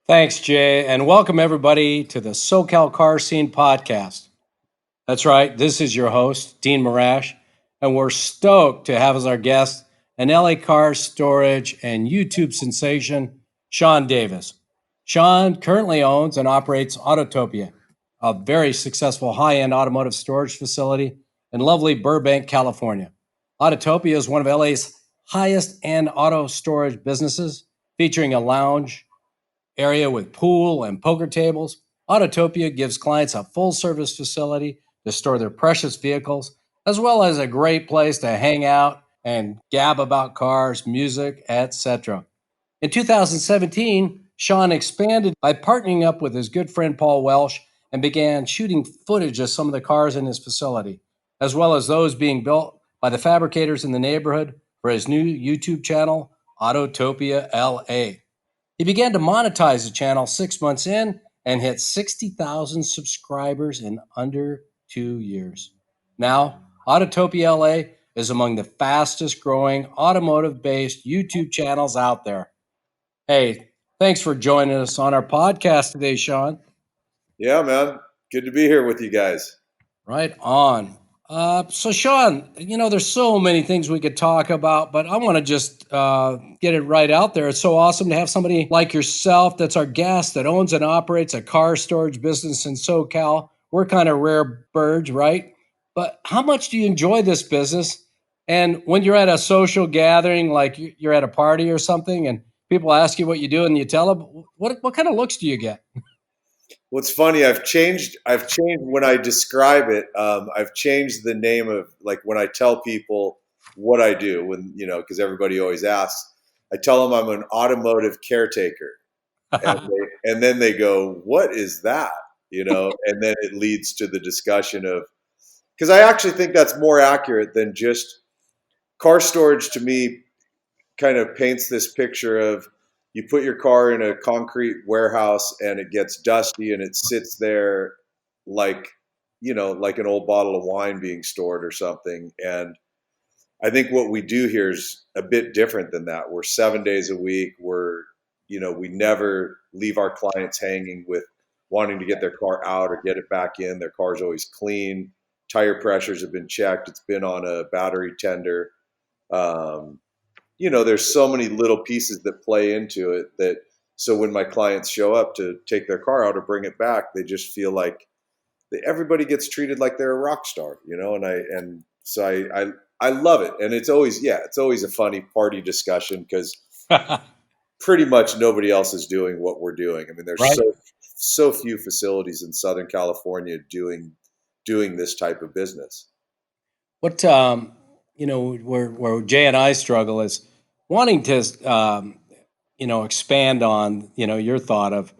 Thanks, Jay, and welcome everybody to the SoCal Car Scene Podcast. That's right, this is your host, Dean Morash, and we're stoked to have as our guest an LA car storage and YouTube sensation, Shawn Davis. Shawn currently owns and operates Autotopia, a very successful high-end automotive storage facility in lovely Burbank, California. Autotopia is one of LA's highest-end auto storage businesses, featuring a lounge, area with pool and poker tables. Autotopia gives clients a full service facility to store their precious vehicles, as well as a great place to hang out and gab about cars, music, etc. In 2017, Shawn expanded by partnering up with his good friend Paul Welsh and began shooting footage of some of the cars in his facility, as well as those being built by the fabricators in the neighborhood for his new YouTube channel, AutotopiaLA. He began to monetize the channel 6 months in and hit 60,000 subscribers in under 2 years. Now, Autotopia LA is among the fastest growing automotive based YouTube channels out there. Hey, thanks for joining us on our podcast today, Shawn. Yeah, man. Good to be here with you guys. Right on. So, Shawn, there's so many things we could talk about, but I want to just get it right out there. It's so awesome to have somebody like yourself that's our guest that owns and operates a car storage business in SoCal. We're kind of rare birds, right? But how much do you enjoy this business? And when you're at a social gathering, like you're at a party or something, and people ask you what you do, and you tell them, what kind of looks do you get? What's funny, I've changed when I describe it. I've changed the name of, like, when I tell people what I do, because everybody always asks, I tell them I'm an automotive caretaker. And then they go, "What is that?" And then it leads to the discussion of, because I actually think that's more accurate than just car storage. To me, kind of paints this picture of, you put your car in a concrete warehouse and it gets dusty and it sits there like, like an old bottle of wine being stored or something. And I think what we do here is a bit different than that. We're 7 days a week. We never leave our clients hanging with wanting to get their car out or get it back in. Their car's always clean. Tire pressures have been checked. It's been on a battery tender. Um, there's so many little pieces that play into it, that so when my clients show up to take their car out or bring it back, they just feel like everybody gets treated like they're a rock star, and so I love it. And it's always a funny party discussion, because pretty much nobody else is doing what we're doing. I mean, there's Right. so few facilities in Southern California doing this type of business. What where Jay and I struggle is wanting to expand on your thought of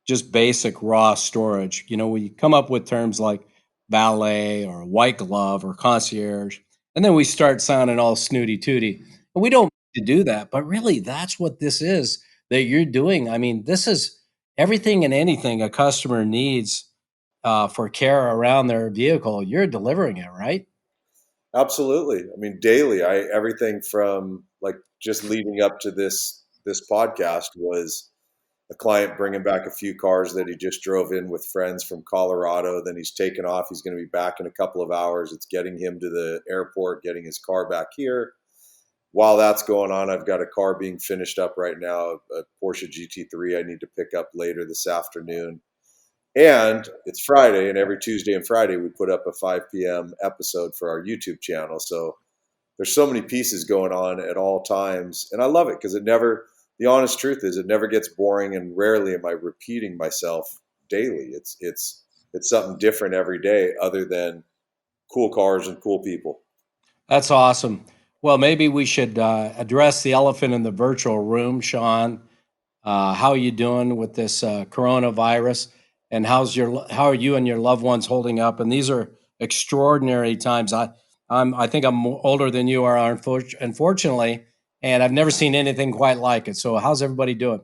just basic raw storage. We come up with terms like valet or white glove or concierge, and then we start sounding all snooty tooty. And we don't need to do that, but really that's what this is that you're doing. I mean, this is everything and anything a customer needs for care around their vehicle. You're delivering it, right? Absolutely. I mean, daily, everything from, like, just leading up to this podcast was a client bringing back a few cars that he just drove in with friends from Colorado. Then he's taken off. He's going to be back in a couple of hours. It's getting him to the airport, getting his car back here. While that's going on, I've got a car being finished up right now, a Porsche GT3 I need to pick up later this afternoon. And it's Friday, and every Tuesday and Friday we put up a 5 p.m. episode for our YouTube channel. So there's so many pieces going on at all times, and I love it because the honest truth is, it never gets boring, and rarely am I repeating myself daily. It's something different every day, other than cool cars and cool people. That's awesome. Well, maybe we should address the elephant in the virtual room, Shawn. How are you doing with this coronavirus? And how are you and your loved ones holding up? And these are extraordinary times. I think I'm older than you are, unfortunately, and I've never seen anything quite like it. So, how's everybody doing?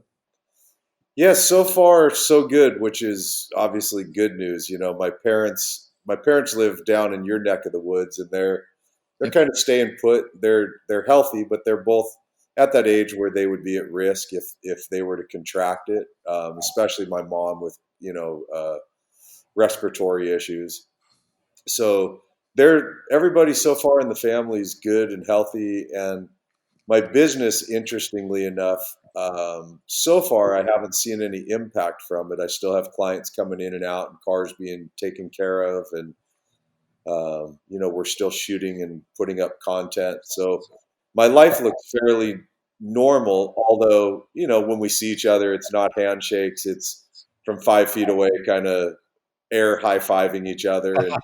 Yes, so far so good, which is obviously good news. My parents live down in your neck of the woods, and they're Yep. kind of staying put. They're healthy, but they're both at that age where they would be at risk if they were to contract it, especially my mom with respiratory issues. So everybody so far in the family is good and healthy, and my business, interestingly enough, so far I haven't seen any impact from it. I still have clients coming in and out, and cars being taken care of, and we're still shooting and putting up content. So my life looks fairly normal, although, when we see each other, it's not handshakes. It's from 5 feet away, kind of air high-fiving each other. And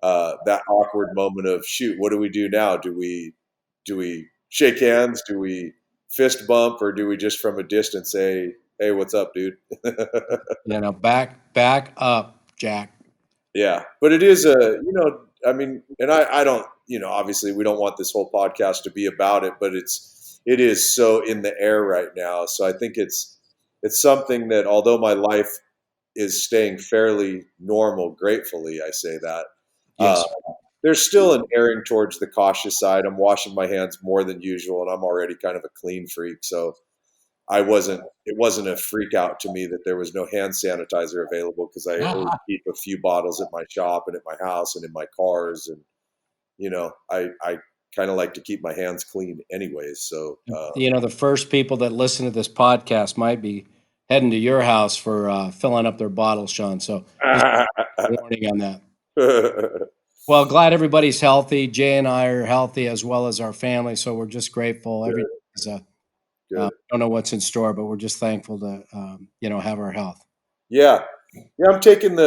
that awkward moment of, shoot, what do we do now? Do we shake hands? Do we fist bump? Or do we just from a distance say, hey, what's up, dude? Back up, Jack. Yeah, but it is and I don't, obviously we don't want this whole podcast to be about it, but it is so in the air right now. So I think it's something that, although my life is staying fairly normal, gratefully, I say that, Yes. there's still an erring towards the cautious side. I'm washing my hands more than usual, and I'm already kind of a clean freak. So it wasn't a freak out to me that there was no hand sanitizer available, because I always keep a few bottles at my shop and at my house and in my cars. And, I kind of like to keep my hands clean anyways. So, The first people that listen to this podcast might be heading to your house for filling up their bottles, Shawn. So just a warning on that. Well, glad everybody's healthy. Jay and I are healthy, as well as our family. So we're just grateful. Good. Don't know what's in store, but we're just thankful to, have our health. Yeah. I'm taking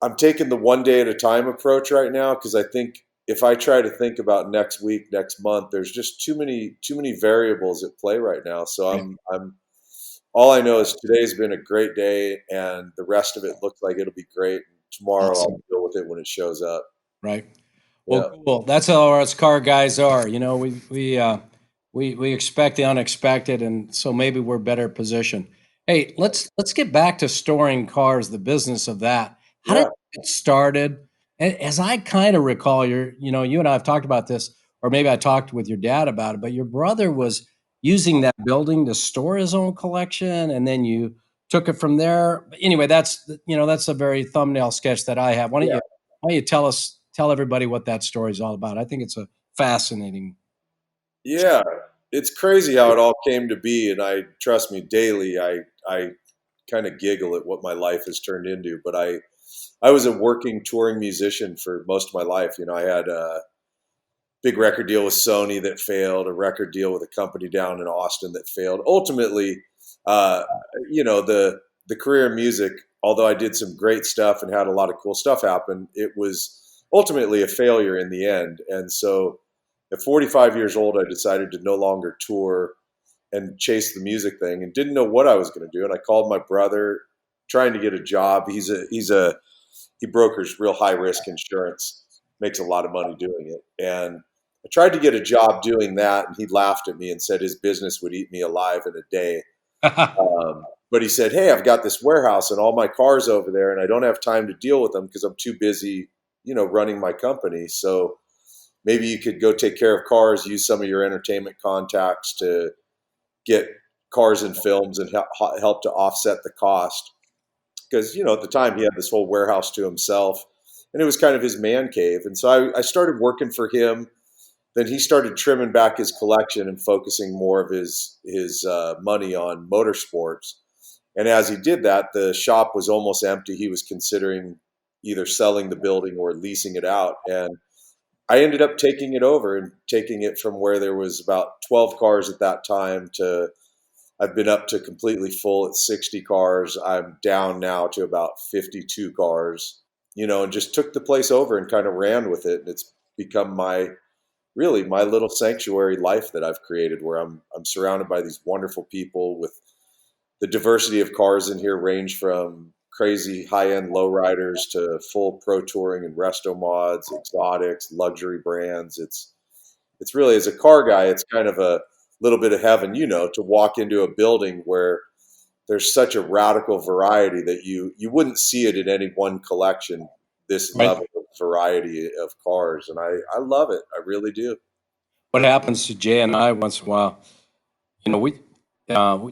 I'm taking the one day at a time approach right now, because I think if I try to think about next week, next month, there's just too many variables at play right now. So I'm all I know is today's been a great day, and the rest of it looks like it'll be great. Tomorrow Awesome. I'll deal with it when it shows up. Right. Well, cool. That's how us car guys are. We expect the unexpected, and so maybe we're better positioned. Hey, let's get back to storing cars, the business of that. How did it get started? And as I kind of recall, you and I have talked about this, or maybe I talked with your dad about it, but your brother was using that building to store his own collection, and then you took it from there. But anyway, that's a very thumbnail sketch that I have. Why don't you tell everybody what that story is all about? I think it's a fascinating. Yeah, it's crazy how it all came to be, and trust me, daily I kind of giggle at what my life has turned into. But I was a working touring musician for most of my life. I had a big record deal with Sony that failed, a record deal with a company down in Austin that failed. Ultimately, the career in music, although I did some great stuff and had a lot of cool stuff happen, it was ultimately a failure in the end. And so at 45 years old, I decided to no longer tour and chase the music thing, and didn't know what I was going to do. And I called my brother, trying to get a job. He brokers real high risk insurance, makes a lot of money doing it. And I tried to get a job doing that, and he laughed at me and said his business would eat me alive in a day. But he said, hey, I've got this warehouse and all my cars over there, and I don't have time to deal with them because I'm too busy, running my company. So maybe you could go take care of cars, use some of your entertainment contacts to get cars and films, and help to offset the cost. Because, at the time he had this whole warehouse to himself, and it was kind of his man cave. And so I started working for him. Then he started trimming back his collection and focusing more of his money on motorsports. And as he did that, the shop was almost empty. He was considering either selling the building or leasing it out. And I ended up taking it over, and taking it from where there was about 12 cars at that time to I've been up to completely full at 60 cars. I'm down now to about 52 cars, and just took the place over and kind of ran with it. And it's become my little sanctuary life that I've created, where I'm surrounded by these wonderful people. With the diversity of cars in here range from crazy high-end lowriders to full pro touring and resto mods, exotics, luxury brands. It's really, as a car guy, it's kind of a little bit of heaven, to walk into a building where there's such a radical variety that you wouldn't see it in any one collection, this Right. level of variety of cars. And I love it. I really do. what happens to Jay and I once in a while, you know,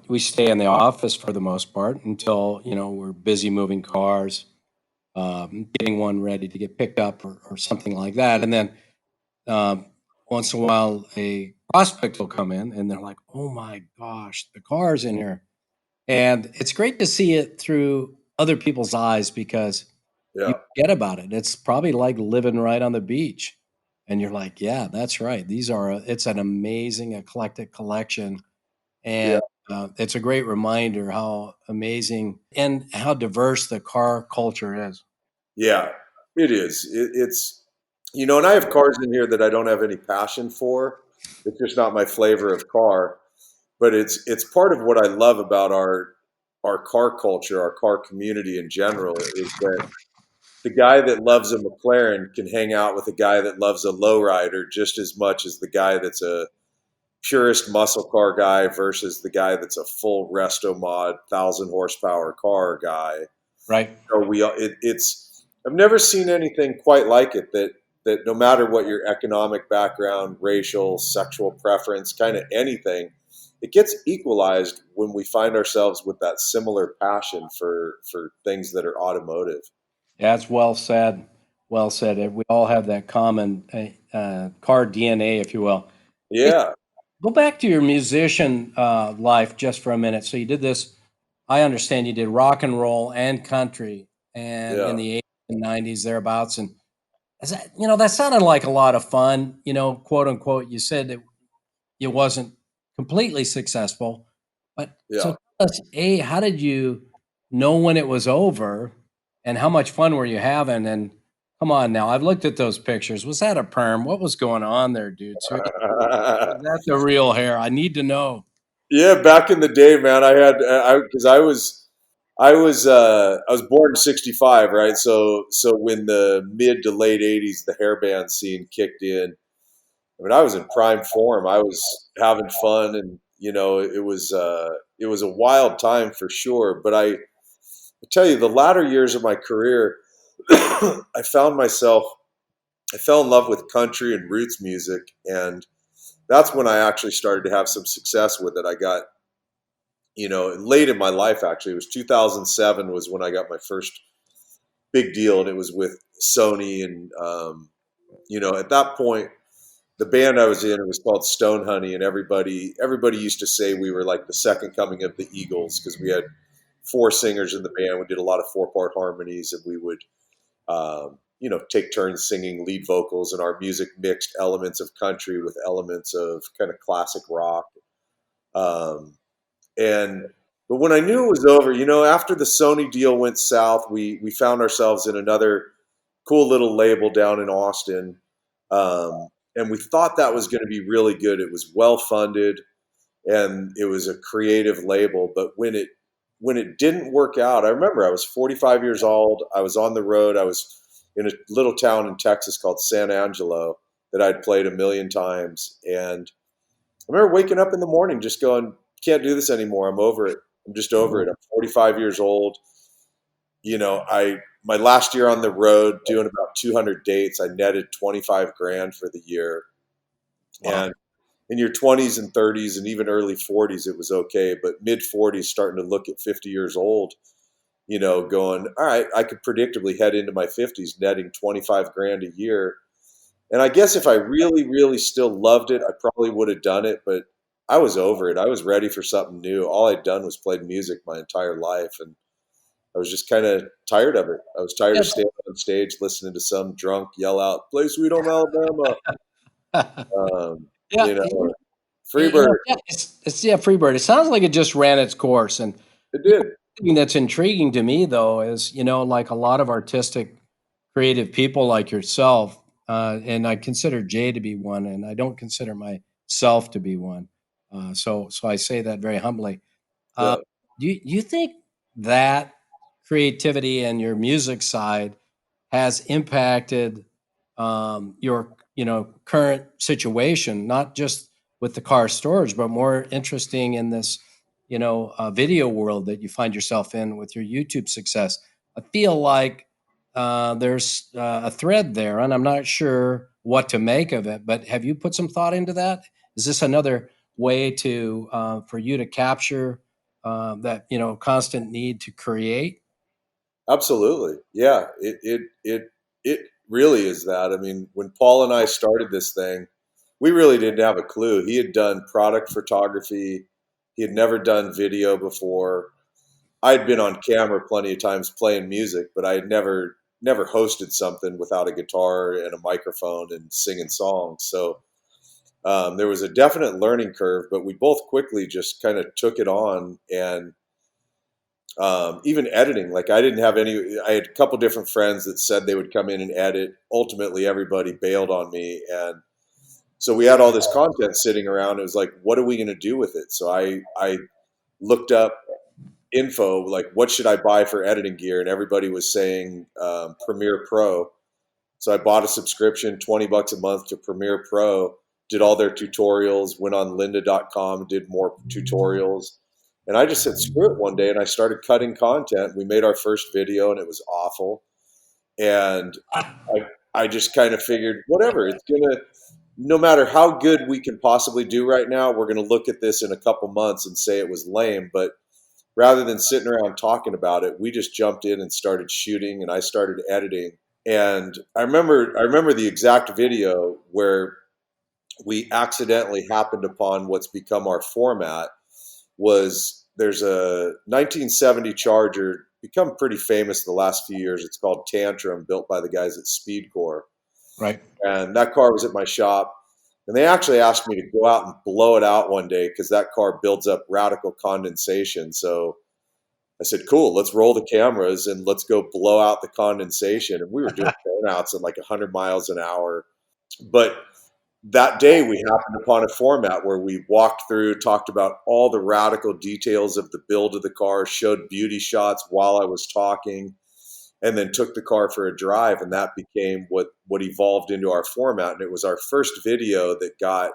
we stay in the office for the most part until, we're busy moving cars, getting one ready to get picked up or something like that. And then um, once in a while, a prospect will come in and they're like, oh my gosh, the car's in here. And it's great to see it through other people's eyes because you Yeah, forget about it. It's probably like living right on the beach. And you're like, yeah, that's right. It's an amazing eclectic collection. yeah, And it's a great reminder how amazing and how diverse the car culture is. yeah. It is. It's and I have cars in here that I don't have any passion for. It's just not my flavor of car. But it's part of what I love about our car culture, our car community in general, is that the guy that loves a McLaren can hang out with a guy that loves a lowrider just as much as the guy that's a purist muscle car guy versus the guy that's a full resto mod 1,000 horsepower car guy. Right. So it's I've never seen anything quite like it. That no matter what your economic background, racial, sexual preference, kind of anything, it gets equalized when we find ourselves with that similar passion for things that are automotive. Yeah, it's well said. Well said. We all have that common car DNA, if you will. Hey, Yeah, go back to your musician life just for a minute. So you did this. I understand you did rock and roll and country, and in yeah. the 80s and 90s thereabouts. And that sounded like a lot of fun. Quote unquote. You said it wasn't completely successful, but Yeah. so tell us, how did you know when it was over, and how much fun were you having? And come on now, I've looked at those pictures. Was that a perm? What was going on there, dude? Seriously, was that the real hair? I need to know. Yeah, back in the day, man, I had because I was born in '65, right? So when the mid to late '80s, the hairband scene kicked in, I mean, I was in prime form. I was having fun, and it was a wild time for sure. But I tell you, the latter years of my career, I found myself. I fell in love with country and roots music, and that's when I actually started to have some success with it. I got late in my life, actually. It was 2007 was when I got my first big deal, and it was with Sony. And at that point, the band I was in, it was called Stone Honey, and everybody used to say we were like the second coming of the Eagles because we had four singers in the band. We did a lot of 4-part harmonies, and we would take turns singing lead vocals, and our music mixed elements of country with elements of kind of classic rock. Um, and but when I knew it was over, after the Sony deal went south, we found ourselves in another cool little label down in Austin, and we thought that was going to be really good. It was well funded, and it was a creative label. But when it didn't work out, I remember I was 45 years old. I was on the road. I was in a little town in Texas called San Angelo that I'd played a million times, and I remember waking up in the morning just going, can't do this anymore. I'm over it. I'm just over it. I'm 45 years old. I my last year on the road doing about 200 dates, I netted 25 grand for the year. Wow. And in your 20s and 30s and even early 40s, it was okay. But mid 40s, starting to look at 50 years old, going, all right, I could predictably head into my 50s netting 25 grand a year. And I guess if I really, really still loved it, I probably would have done it. But I was over it. I was ready for something new. All I'd done was played music my entire life. And I was just kind of tired of it. I was tired Yeah. of standing on stage listening to some drunk yell out, "Play Sweet Home Alabama." Um, Yeah. you know, You know, Freebird. yeah, it's yeah, Freebird. It sounds like it just ran its course. And It did. thing that's intriguing to me though is, like a lot of artistic creative people like yourself, and I consider Jay to be one, and I don't consider myself to be one. So I say that very humbly. Uh, Yeah. do you think that creativity and your music side has impacted your current situation, not just with the car storage, but more interesting in this video world that you find yourself in with your YouTube success? I feel like there's a thread there, and I'm not sure what to make of it. But have you put some thought into that? Is this another way to for you to capture that constant need to create? Absolutely. Yeah. It really is that. I mean, when Paul and I started this thing, we really didn't have a clue. He had done product photography. He had never done video before. I'd been on camera plenty of times playing music, but I had never hosted something without a guitar and a microphone and singing songs. So there was a definite learning curve, but we both quickly just kind of took it on. And even editing, like I didn't have any. I had a couple different friends that said they would come in and edit. Ultimately, everybody bailed on me, and so we had all this content sitting around. It was like, what are we going to do with it? So I looked up info, like what should I buy for editing gear, and everybody was saying Premiere Pro. So I bought a subscription, $20 a month to Premiere Pro, did all their tutorials, went on lynda.com, did more tutorials. And I just said, screw it one day. And I started cutting content. We made our first video and it was awful. And I just kind of figured, whatever, it's going to, no matter how good we can possibly do right now, we're going to look at this in a couple months and say it was lame. But rather than sitting around talking about it, we just jumped in and started shooting and I started editing. And I remember the exact video where we accidentally happened upon what's become our format. Was there's a 1970 Charger, become pretty famous the last few years. It's called Tantrum, built by the guys at Speedcore. Right. And that car was at my shop. And they actually asked me to go out and blow it out one day because that car builds up radical condensation. So I said, cool, let's roll the cameras and let's go blow out the condensation. And we were doing burnouts at like 100 miles an hour. But that day we happened upon a format where we walked through, talked about all the radical details of the build of the car, showed beauty shots while I was talking, and then took the car for a drive. And that became what evolved into our format. And it was our first video that got,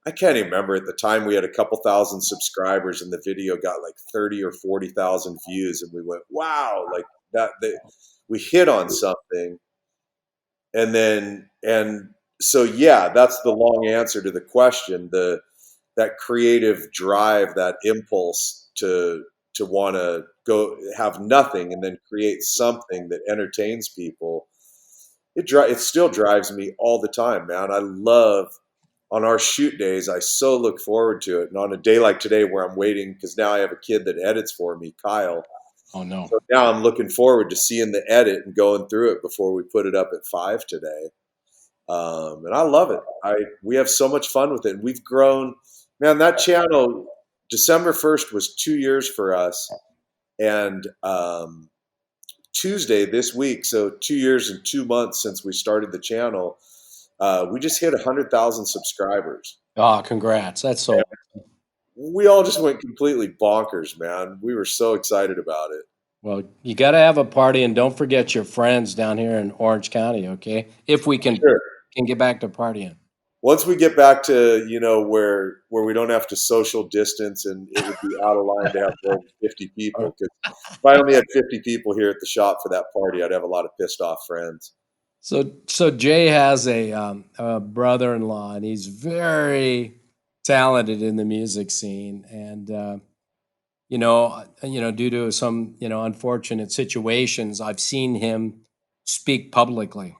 I can't even remember, at the time we had a couple thousand subscribers and the video got like 30 or 40,000 views. And we went, wow, like that, we hit on something. And so, yeah, that's the long answer to the question. That creative drive, that impulse to want to go have nothing and then create something that entertains people. It still drives me all the time, man. I love, on our shoot days, I so look forward to it. And on a day like today where I'm waiting, because now I have a kid that edits for me, Kyle. Oh no. So now I'm looking forward to seeing the edit and going through it before we put it up at 5 today. And I love it. We have so much fun with it. And we've grown, man. That channel, December 1st was 2 years for us, and Tuesday this week, so 2 years and 2 months since we started the channel, we just hit 100,000 subscribers. Oh, congrats! That's so. And we all just went completely bonkers, man. We were so excited about it. Well, you got to have a party, and don't forget your friends down here in Orange County, okay? If we can Sure. can get back to partying. Once we get back to, where we don't have to social distance, and it would be out of line to have more than 50 people. Because if I only had 50 people here at the shop for that party, I'd have a lot of pissed off friends. So Jay has a brother-in-law, and he's very talented in the music scene, and due to some unfortunate situations, I've seen him speak publicly,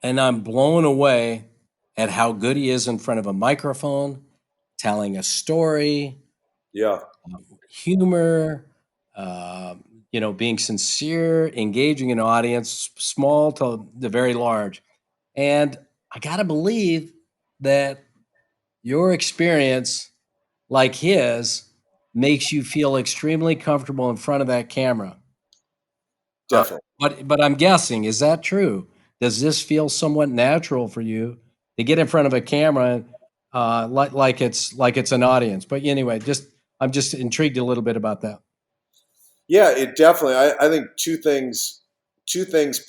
and I'm blown away at how good he is in front of a microphone, telling a story, Yeah. humor, being sincere, engaging an audience, small to the very large. And I got to believe that your experience, like his, makes you feel extremely comfortable in front of that camera. Definitely. But I'm guessing, is that true? Does this feel somewhat natural for you to get in front of a camera, like it's an audience? But anyway, I'm just intrigued a little bit about that. Yeah, it definitely. I think two things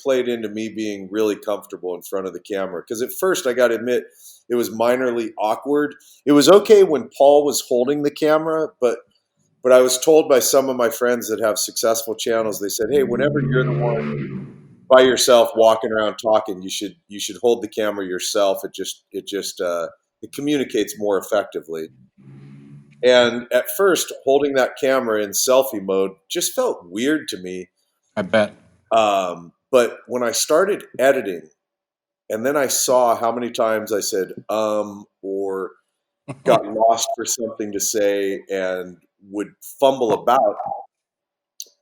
played into me being really comfortable in front of the camera. Because at first, I got to admit, it was minorly awkward. It was okay when Paul was holding the camera, but But I was told by some of my friends that have successful channels, they said, "Hey, whenever you're the one by yourself walking around talking, you should hold the camera yourself. It communicates more effectively." And at first, holding that camera in selfie mode just felt weird to me. I bet. But when I started editing, and then I saw how many times I said or got lost for something to say and would fumble about,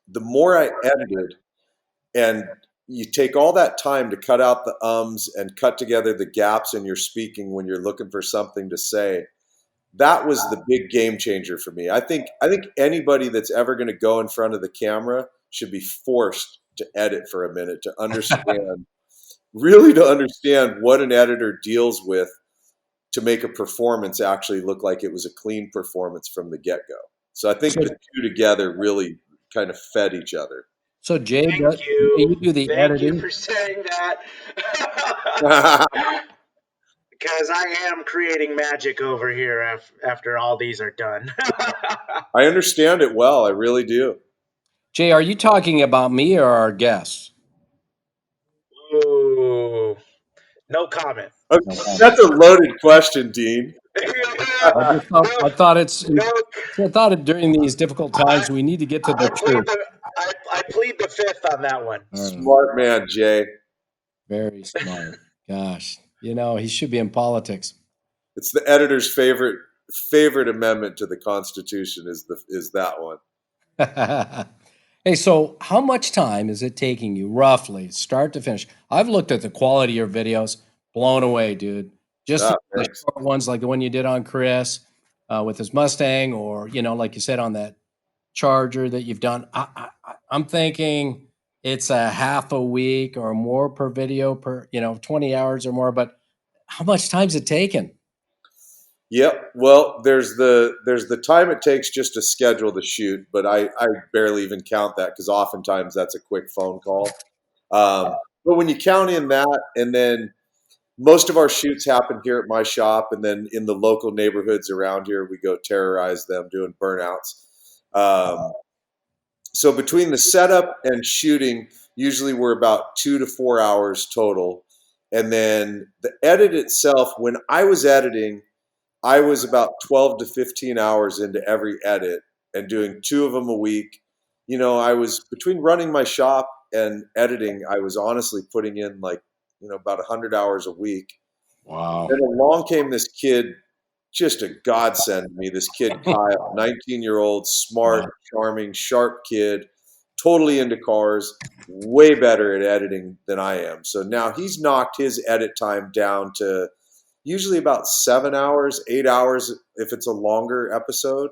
the more I edited, and you take all that time to cut out the ums and cut together the gaps in your speaking when you're looking for something to say. That was the big game changer for me. I think anybody that's ever going to go in front of the camera should be forced to edit for a minute to understand, really to understand what an editor deals with to make a performance actually look like it was a clean performance from the get-go. So I think So, the two together really kind of fed each other. so Jay, Thank you you. do the Thank you editing. for saying that. I Because I am creating magic over here after all these are done. understand it well. I really do. Jay, are you talking about me or our guests? Ooh, no comment. No comment. That's a loaded question, Dean. no, no. I thought during these difficult I, times we need to get to the I plead truth. the I plead the fifth on that one. All right. Smart man, Jay. Very smart. Gosh, he should be in politics. It's the editor's favorite amendment to the Constitution is that one. Hey, so how much time is it taking you roughly, start to finish? I've looked at the quality of your videos, blown away, dude. Just Ah, the thanks. short ones like the one you did on Chris with his Mustang, or like you said on that Charger that you've done. I'm thinking it's a half a week or more per video per 20 hours or more. But how much time's it taken? Yep. Well, there's the time it takes just to schedule the shoot, but I barely even count that because oftentimes that's a quick phone call. But when you count in that, and then most of our shoots happen here at my shop, and then in the local neighborhoods around here, we go terrorize them doing burnouts. Um, so between the setup and shooting, usually we're about 2 to 4 hours total, and then the edit itself. When I was editing, I was about 12 to 15 hours into every edit and doing two of them a week. I was between running my shop and editing, I was honestly putting in like, about 100 hours a week. Wow. Then along came this kid, just a godsend to me. This kid, Kyle, 19-year-old, smart, Wow. charming, sharp kid, totally into cars, way better at editing than I am. So now he's knocked his edit time down to usually about 7 hours, 8 hours if it's a longer episode.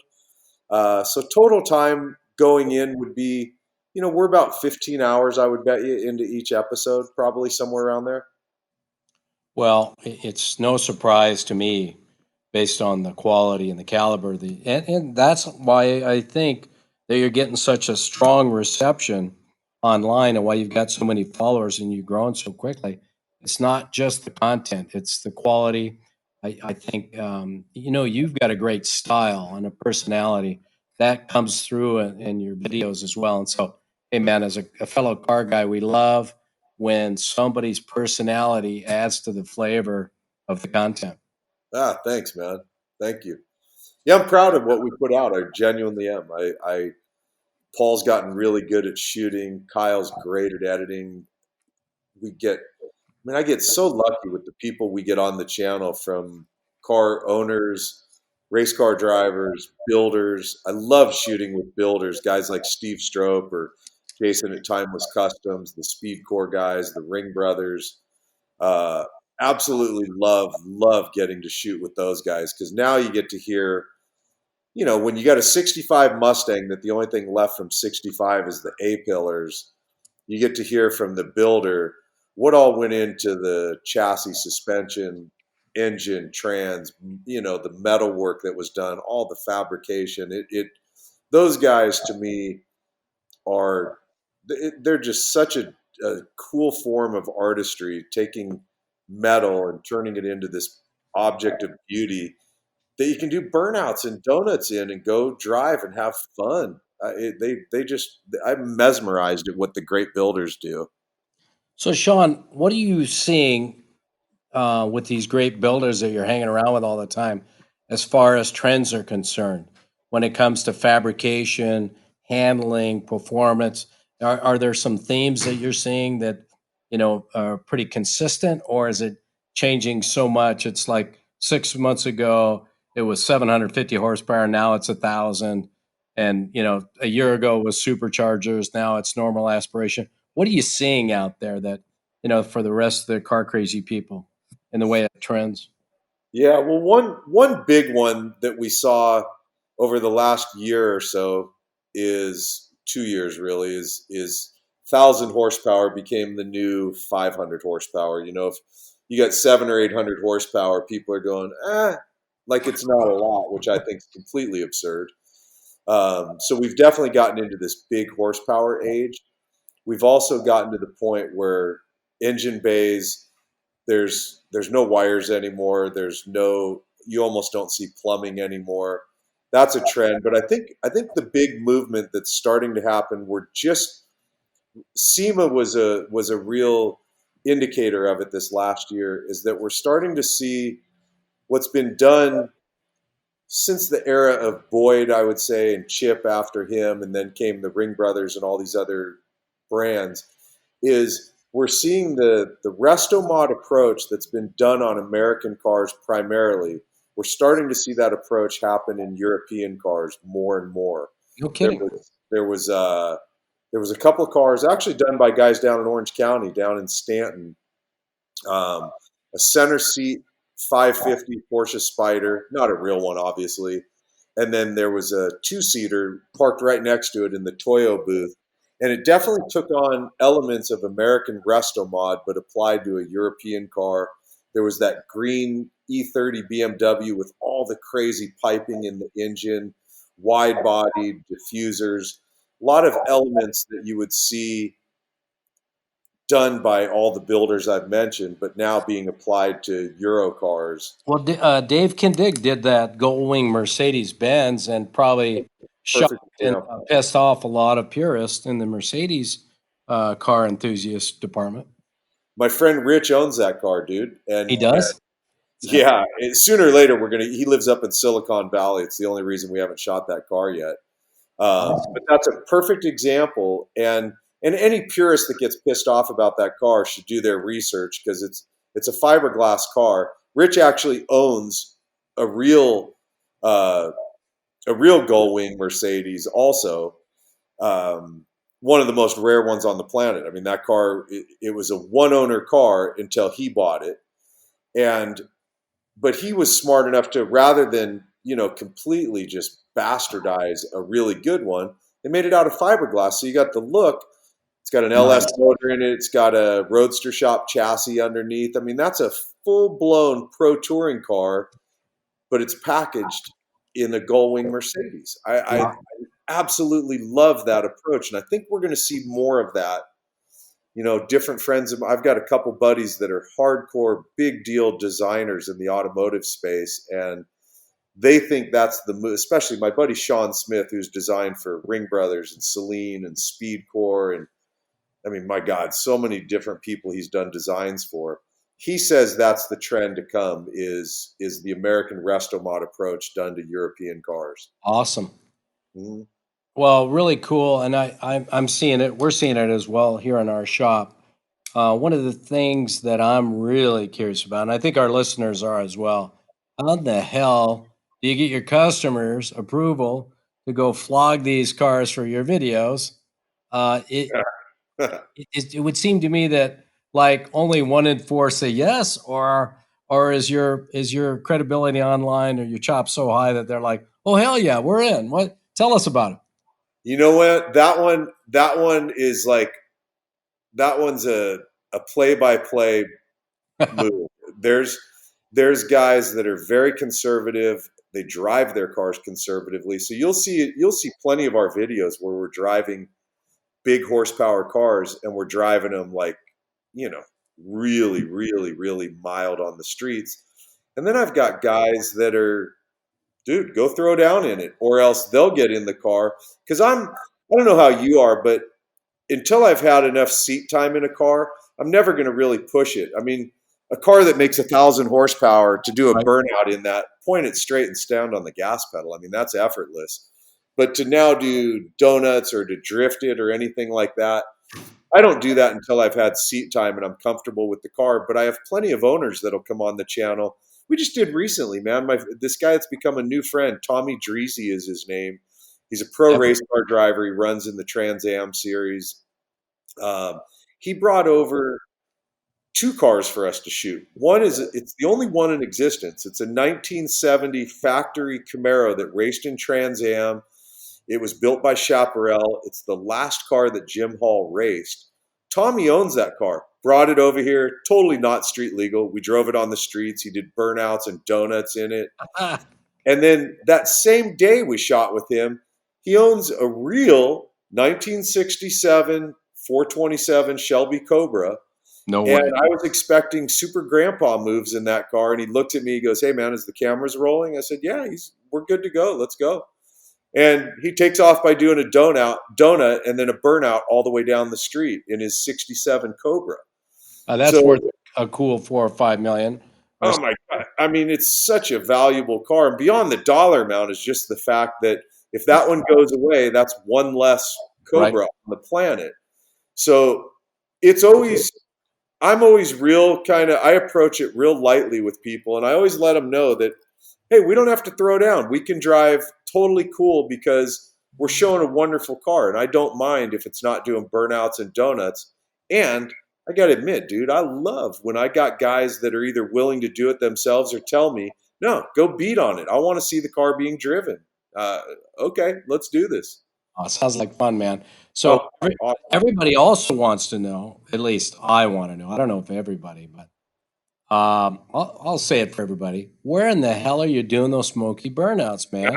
So total time going in would be, we're about 15 hours, I would bet you, into each episode, probably somewhere around there. Well, it's no surprise to me based on the quality and the caliber and that's why I think that you're getting such a strong reception online and why you've got so many followers and you've grown so quickly. It's not just the content, it's the quality. I think you've got a great style and a personality that comes through in your videos as well. And so, hey man, as a fellow car guy, we love when somebody's personality adds to the flavor of the content. Ah, thanks, man. Thank you. Yeah, I'm proud of what we put out. I genuinely am. Paul's gotten really good at shooting. Kyle's great at editing. I get so lucky with the people we get on the channel, from car owners, race car drivers, builders. I love shooting with builders, guys like Steve Strope or Jason at Timeless Customs, the Speed Core guys, the Ring Brothers. Uh, Absolutely love getting to shoot with those guys, because now you get to hear, when you got a 65 Mustang that the only thing left from 65 is the A pillars, you get to hear from the builder what all went into the chassis, suspension, engine, trans, the metal work that was done, all the fabrication. Those guys to me are, they're just such a cool form of artistry, taking metal and turning it into this object of beauty that you can do burnouts and donuts in and go drive and have fun. I'm mesmerized at what the great builders do. So, Shawn, what are you seeing with these great builders that you're hanging around with all the time, as far as trends are concerned, when it comes to fabrication, handling, performance? Are there some themes that you're seeing that are pretty consistent, or is it changing so much? It's like 6 months ago it was 750 horsepower, now it's 1,000, and a year ago it was superchargers, now it's normal aspiration. What are you seeing out there that for the rest of the car crazy people in the way of trends? Yeah, well, one big one that we saw over the last year or so is 2 years really is 1,000 horsepower became the new 500 horsepower. If you got 700 or 800 horsepower, people are going like it's not a lot, which I think is completely absurd. So we've definitely gotten into this big horsepower age. We've also gotten to the point where engine bays, there's no wires anymore. You almost don't see plumbing anymore. That's a trend. But I think the big movement that's starting to happen, SEMA was a real indicator of it this last year, is that we're starting to see what's been done since the era of Boyd, I would say, and Chip after him, and then came the Ring Brothers and all these other brands, is we're seeing the resto mod approach that's been done on American cars primarily. We're starting to see that approach happen in European cars more and more. No There kidding. was there was there was a couple of cars actually done by guys down in Orange County, down in Stanton, um, a center seat 550 Porsche Spider, not a real one, obviously. And then there was a two-seater parked right next to it in the Toyo booth. And it definitely took on elements of American resto mod, but applied to a European car. There was that green E30 BMW with all the crazy piping in the engine, wide-bodied diffusers, a lot of elements that you would see done by all the builders I've mentioned, but now being applied to Euro cars. Well, Dave Kindig did that Gullwing Mercedes Benz and probably shocked Perfect and example. pissed off a lot of purists in the Mercedes car enthusiast department. My friend Rich owns that car, dude, He and does? yeah, sooner or later we're gonna. He lives up in Silicon Valley. It's the only reason we haven't shot that car yet. But Awesome. that's a perfect example, and any purist that gets pissed off about that car should do their research because it's a fiberglass car. Rich actually owns a real uh, a real Gullwing Mercedes, also one of the most rare ones on the planet. I mean, that car it was a one owner car until he bought it, and but he was smart enough to, rather than completely just bastardize a really good one, they made it out of fiberglass. So you got the look. It's got an LS Nice. motor in it. It's got a roadster shop chassis underneath. I mean, that's a full blown pro touring car, but it's packaged in a Gullwing Mercedes. I Wow. absolutely love that approach, and I think we're going to see more of that. Different friends. I've got a couple buddies that are hardcore, big deal designers in the automotive space, and they think that's the move. Especially my buddy Sean Smith, who's designed for Ring Brothers and Celine and Speedcore, and I mean, my God, so many different people he's done designs for. He says that's the trend to come is the American resto mod approach done to European cars. Awesome. Mhm. Well, really cool. And I'm seeing it. We're seeing it as well here in our shop. One of the things that I'm really curious about, and I think our listeners are as well, how the hell do you get your customers' approval to go flog these cars for your videos? Uh, it, it would seem to me that like only one in four say yes, or is your credibility online or your chop so high that they're like, oh hell yeah, we're in. What? Tell us about You know what? That one is like that one's a play by play it. move. There's guys that are very conservative. They drive their cars conservatively. So you'll see plenty of our videos where we're driving big horsepower cars and we're driving them like, you know, really, really, really mild on the streets. And then I've got guys that are dude, go throw down in it, or else they'll get in the car. Because I don't know how you are, but until I've had enough seat time in a car, I'm never going to really push it. I mean, a car that makes 1,000 horsepower to do a Right. burnout in that, point it straight and stand on the gas pedal. I mean, that's effortless. But to now do donuts or to drift it or anything like that, I don't do that until I've had seat time and I'm comfortable with the car. But I have plenty of owners that'll come on the channel. We just did recently, man. This guy that's become a new friend, Tommy Dreesy is his name. He's a pro Yep. race car driver. He runs in the Trans Am series. He brought over 2 cars for us to shoot. One is, it's the only one in existence. It's a 1970 factory Camaro that raced in Trans Am. It was built by Chaparral. It's the last car that Jim Hall raced. Tommy owns that car. Brought it over here, totally not street legal. We drove it on the streets. He did burnouts and donuts in it. And then that same day we shot with him, he owns a real 1967 427 Shelby Cobra. No way. And I was expecting super grandpa moves in that car. And he looked at me, he goes, "Hey man, is the cameras rolling?" I said, "Yeah, we're good to go. Let's go." And he takes off by doing a donut and then a burnout all the way down the street in his 67 Cobra. That's So, worth a cool 4 or 5 million. oh my God. I mean, it's such a valuable car. And beyond the dollar amount is just the fact that if that one goes away, that's one less Cobra Right. on the planet. So it's always, I'm always real kind of, I approach it real lightly with people. And I always let them know that, hey, we don't have to throw down. We can drive totally cool because we're showing a wonderful car. And I don't mind if it's not doing burnouts and donuts. And I got to admit, dude, I love when I got guys that are either willing to do it themselves or tell me, no, go beat on it. I want to see the car being driven. Okay, let's do this. Oh, sounds like fun, man. So Oh, awesome. everybody also wants to know, at least I want to know. I don't know if everybody, but I'll say it for everybody. Where in the hell are you doing those smoky burnouts, man?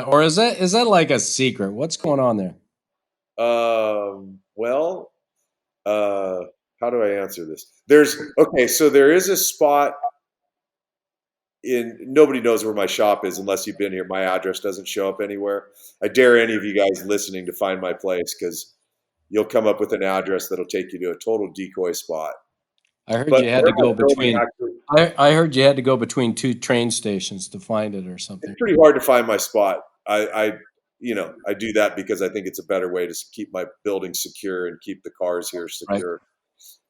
Or is that like a secret? What's going on there? Well, how do I answer this? So there is a spot nobody knows where my shop is unless you've been here. My address doesn't show up anywhere. I dare any of you guys listening to find my place because you'll come up with an address that'll take you to a total decoy spot. I heard But you had to where go my building between. actually, I heard you had to go between 2 train stations to find it or something. it's pretty hard to find my spot. I do that because I think it's a better way to keep my building secure and keep the cars here secure.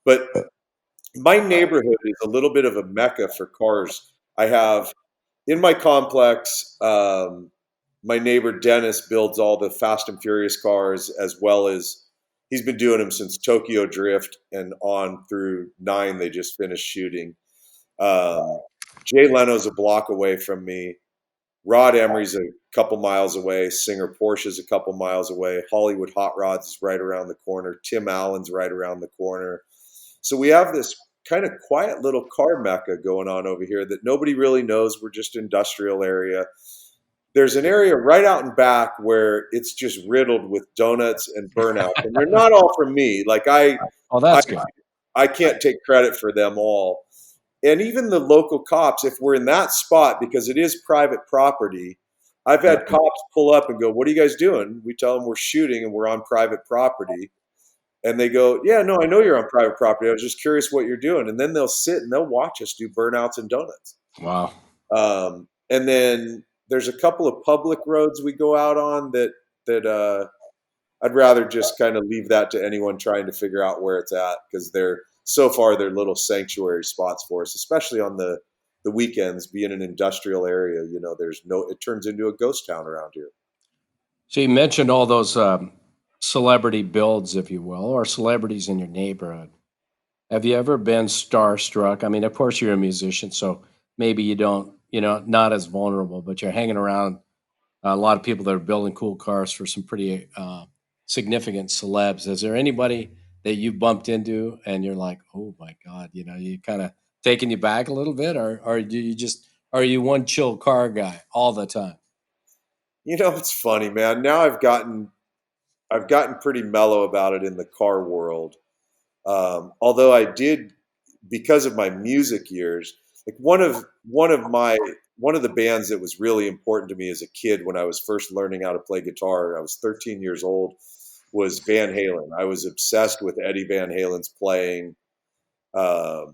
Right. But my neighborhood is a little bit of a mecca for cars. I have in my complex, my neighbor Dennis builds all the Fast and Furious cars, as well as he's been doing them since Tokyo Drift and on through 9. They just finished shooting. Jay Leno's a block away from me. Rod Emery's a couple miles away. Singer Porsche's a couple miles away. Hollywood Hot Rods is right around the corner. Tim Allen's right around the corner. So we have this kind of quiet little car mecca going on over here that nobody really knows. We're just industrial area. There's an area right out in back where it's just riddled with donuts and burnouts. And they're not all from me. Like that's good. I can't take credit for them all. And even the local cops, if we're in that spot, because it is private property, I've had cops pull up and go, "What are you guys doing?" We tell them we're shooting and we're on private property. And they go, "Yeah, no, I know you're on private property. I was just curious what you're doing." And then they'll sit and they'll watch us do burnouts and donuts. Wow. And then there's a couple of public roads we go out on that I'd rather just kind of leave that to anyone trying to figure out where it's at, because they're little sanctuary spots for us, especially on the weekends. Being an industrial area, it turns into a ghost town around here. So you mentioned all those celebrity builds, if you will, or celebrities in your neighborhood. Have you ever been starstruck? I mean, of course you're a musician, so maybe you don't, not as vulnerable, but you're hanging around a lot of people that are building cool cars for some pretty significant celebs. Is there anybody that you bumped into and you're like, oh my God, you kind of taking you back a little bit, or are you one chill car guy all the time? It's funny, man. Now I've gotten pretty mellow about it in the car world. Although I did, because of my music years, like one of one of the bands that was really important to me as a kid when I was first learning how to play guitar. I was 13 years old. Was Van Halen. I was obsessed with Eddie Van Halen's playing. I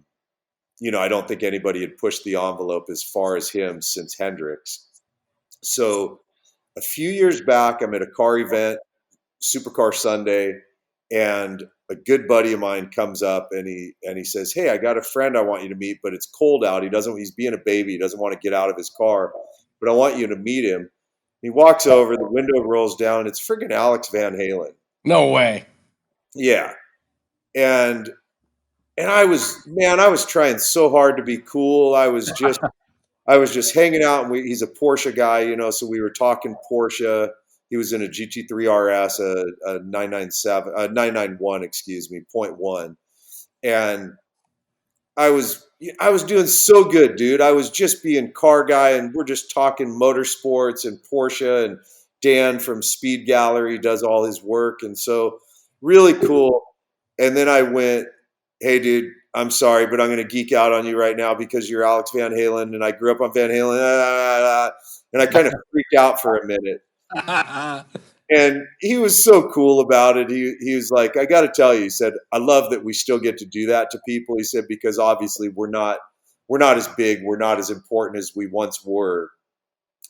don't think anybody had pushed the envelope as far as him since Hendrix. So a few years back, I'm at a car event, Supercar Sunday, and a good buddy of mine comes up and he says, "Hey, I got a friend I want you to meet, but it's cold out. He's being a baby. He doesn't want to get out of his car, but I want you to meet him." He walks over, the window rolls down. It's friggin' Alex Van Halen. No way. Yeah. And I was trying so hard to be cool. I was just hanging out, and he's a Porsche guy, so we were talking Porsche. He was in a GT3 RS, a 991, excuse me, .1. And I was doing so good, dude. I was just being car guy, and we're just talking motorsports and Porsche, and Dan from Speed Gallery does all his work. And so really cool. And then I went, "Hey, dude, I'm sorry, but I'm going to geek out on you right now because you're Alex Van Halen, and I grew up on Van Halen." And I kind of freaked out for a minute. And he was so cool about it. He was like, "I got to tell you," he said, "I love that we still get to do that to people." He said, "Because obviously we're not as big, we're not as important as we once were.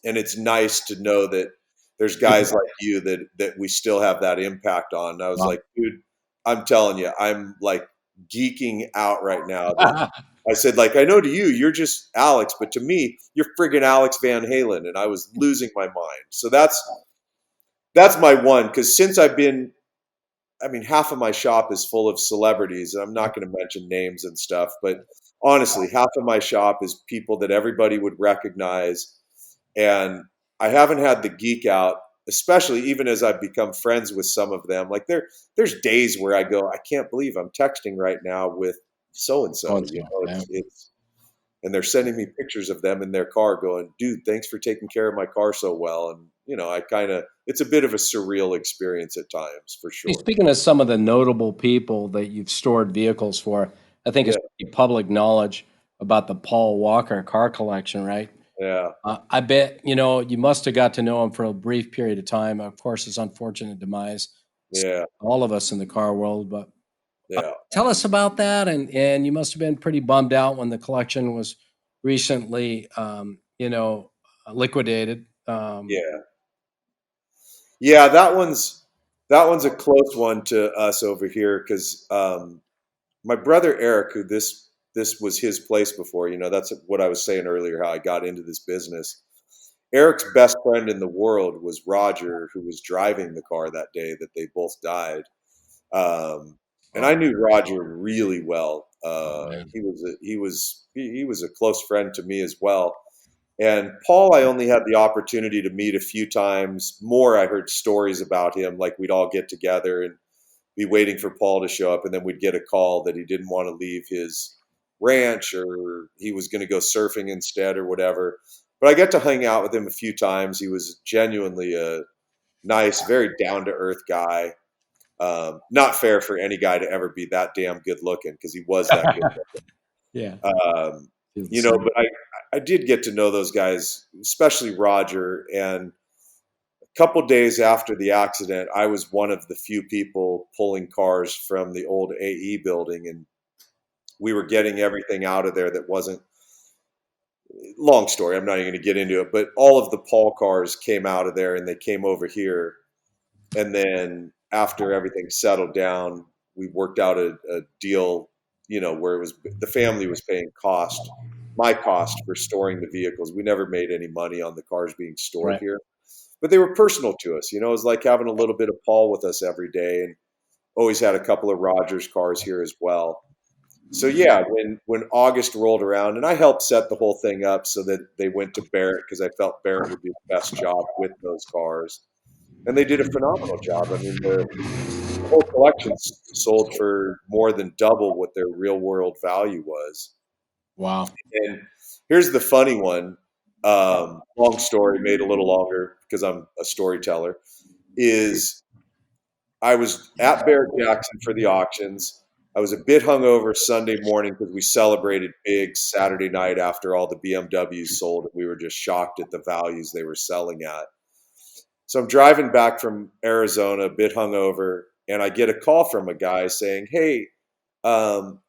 And it's nice to know that there's guys like you that we still have that impact on." And I was like, "Dude, I'm telling you, I'm like geeking out right now." I said, like, "I know to you, you're just Alex, but to me, you're friggin' Alex Van Halen." And I was losing my mind. So that's my one. Cause since half of my shop is full of celebrities, and I'm not going to mention names and stuff, but honestly, half of my shop is people that everybody would recognize. And I haven't had the geek out, especially even as I've become friends with some of them. Like there's days where I go, "I can't believe I'm texting right now with so-and-so, and they're sending me pictures of them in their car going, "Dude, thanks for taking care of my car so well." And, it's a bit of a surreal experience at times, for sure. Speaking of some of the notable people that you've stored vehicles for, I think it's pretty public knowledge about the Paul Walker car collection, right? Yeah. I bet, you must have got to know him for a brief period of time. Of course, his unfortunate demise. Yeah. All of us in the car world, but Yeah. tell us about that. And you must have been pretty bummed out when the collection was recently, liquidated. Yeah. Yeah, that one's a close one to us over here because my brother Eric, who this was his place before, that's what I was saying earlier, how I got into this business. Eric's best friend in the world was Roger, who was driving the car that day that they both died. And I knew Roger really well. He was a close friend to me as well. And Paul, I only had the opportunity to meet a few times more. I heard stories about him, like we'd all get together and be waiting for Paul to show up, and then we'd get a call that he didn't want to leave his ranch or he was going to go surfing instead or whatever. But I got to hang out with him a few times. He was genuinely a nice, very down-to-earth guy. Not fair for any guy to ever be that damn good looking, because he was that good looking. Yeah. But I did get to know those guys, especially Roger. And a couple days after the accident, I was one of the few people pulling cars from the old AE building, and we were getting everything out of there that wasn't, long story, I'm not even going to get into it, but all of the Paul cars came out of there and they came over here. And then after everything settled down, we worked out a deal, where it was the family was paying my cost for storing the vehicles. We never made any money on the cars being stored here, but they were personal to us. It was like having a little bit of Paul with us every day, and always had a couple of Rogers cars here as well. So yeah, when August rolled around, and I helped set the whole thing up so that they went to Barrett, because I felt Barrett would do the best job with those cars. And they did a phenomenal job. I mean, the whole collection sold for more than double what their real world value was. Wow. And here's the funny one. Long story made a little longer because I'm a storyteller, is I was at Barrett Jackson for the auctions. I was a bit hungover Sunday morning because we celebrated big Saturday night after all the BMWs sold, and we were just shocked at the values they were selling at. So I'm driving back from Arizona, a bit hungover, and I get a call from a guy saying, "Hey, um,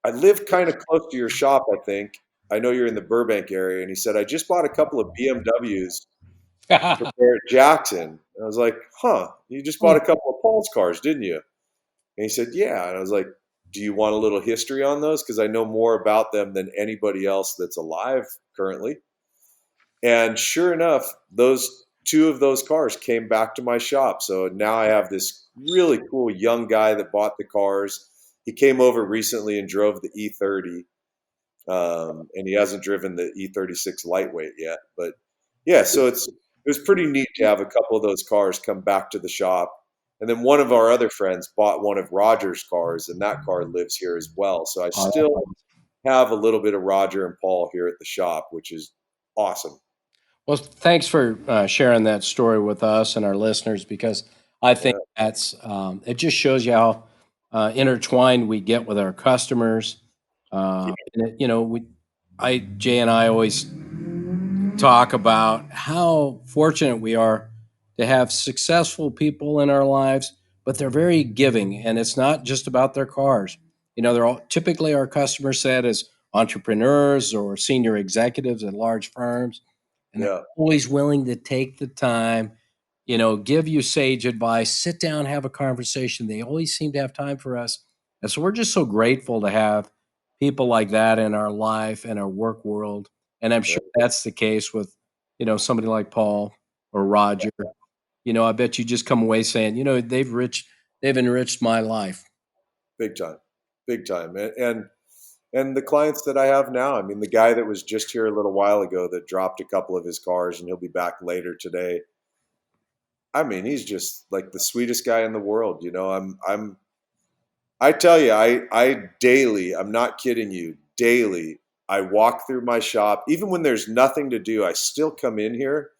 I live kind of close to your shop, I think. I know you're in the Burbank area." And he said, "I just bought a couple of BMWs for Barrett Jackson." And I was like, "Huh, you just bought a couple of Paul's cars, didn't you?" And he said, "Yeah." And I was like, "Do you want a little history on those? Because I know more about them than anybody else that's alive currently." And sure enough, those two of those cars came back to my shop. So now I have this really cool young guy that bought the cars. He came over recently and drove the E30, and he hasn't driven the E36 lightweight yet. But yeah, so it was pretty neat to have a couple of those cars come back to the shop. And then one of our other friends bought one of Roger's cars, and that car lives here as well. So I still have a little bit of Roger and Paul here at the shop, which is awesome. Well, thanks for sharing that story with us and our listeners, because I think Yeah, that's it just shows you how intertwined we get with our customers. And it, Jay and I always talk about how fortunate we are to have successful people in our lives, but they're very giving, and it's not just about their cars. They're all typically our customer set as entrepreneurs or senior executives at large firms, and they're yeah, always willing to take the time, give you sage advice, sit down, have a conversation. They always seem to have time for us. And so we're just so grateful to have people like that in our life and our work world. And I'm yeah. sure that's the case with, somebody like Paul or Roger. I bet you just come away saying, they've enriched my life. Big time, big time. And the clients that I have now, I mean, the guy that was just here a little while ago that dropped a couple of his cars, and he'll be back later today. I mean, he's just like the sweetest guy in the world. I tell you, I daily, I'm not kidding you, daily, I walk through my shop, even when there's nothing to do, I still come in here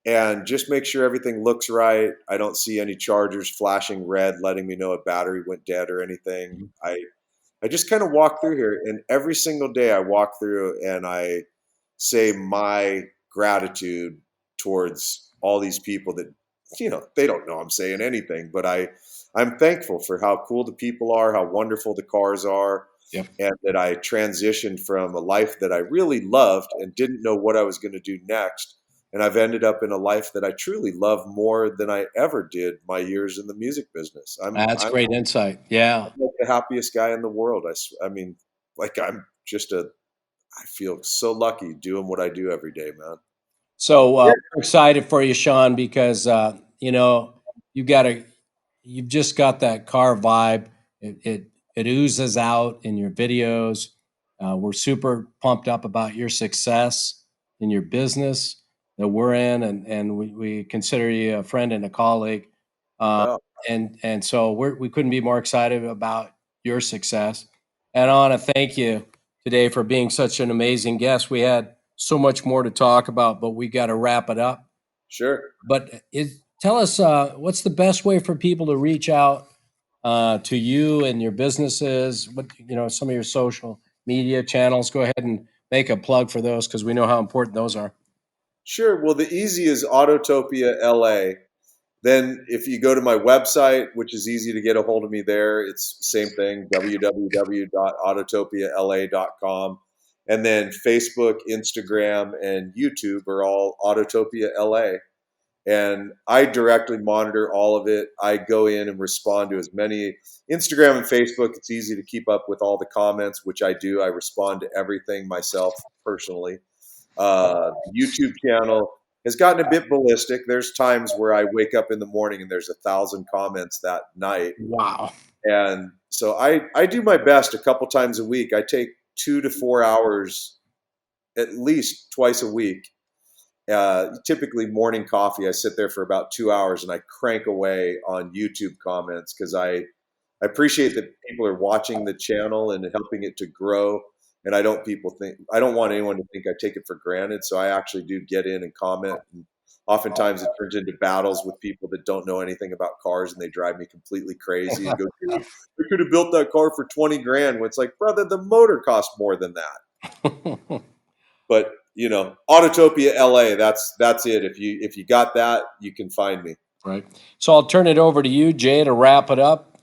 and just make sure everything looks right. I don't see any chargers flashing red, letting me know a battery went dead or anything. I just kind of walk through here, and every single day I walk through and I say my gratitude towards all these people that, they don't know I'm saying anything, but I'm thankful for how cool the people are, how wonderful the cars are, Yep. and that I transitioned from a life that I really loved and didn't know what I was going to do next. And I've ended up in a life that I truly love more than I ever did my years in the music business. That's great insight. Yeah. I'm like the happiest guy in the world. I mean, like I feel so lucky doing what I do every day, man. So Yeah, we're excited for you, Shawn, because you got to you've just got that car vibe. It oozes out in your videos. We're super pumped up about your success in your business that we're in, and we consider you a friend and a colleague. Uh, yeah, and so we couldn't be more excited about your success. And I want to thank you today for being such an amazing guest. We had so much more to talk about, but we got to wrap it up. sure. But tell us what's the best way for people to reach out to you and your businesses? What some of your social media channels? Go ahead and make a plug for those, because we know how important those are. Sure. Well, the easy is Autotopia LA. Then if you go to my website, which is easy to get a hold of me there, it's the same thing, www.autotopiala.com. And then Facebook, Instagram, and YouTube are all Autotopia LA. And I directly monitor all of it. I go in and respond to as many. Instagram and Facebook, it's easy to keep up with all the comments, which I do. I respond to everything myself personally. The YouTube channel has gotten a bit ballistic. There's times where I wake up in the morning and there's 1,000 comments that night. Wow. And so I do my best a couple times a week. I take 2 to 4 hours at least twice a week. Typically morning coffee, I sit there for about 2 hours and I crank away on YouTube comments because I appreciate that people are watching the channel and helping it to grow. And I don't want anyone to think I take it for granted. So I actually do get in and comment and oftentimes it turns into battles with people that don't know anything about cars, and they drive me completely crazy and go, dude, we could have built that car for 20 grand. When it's like, brother, the motor costs more than that. But Autotopia LA, that's it. If you got that, you can find me. Right. So I'll turn it over to you, Jay, to wrap it up.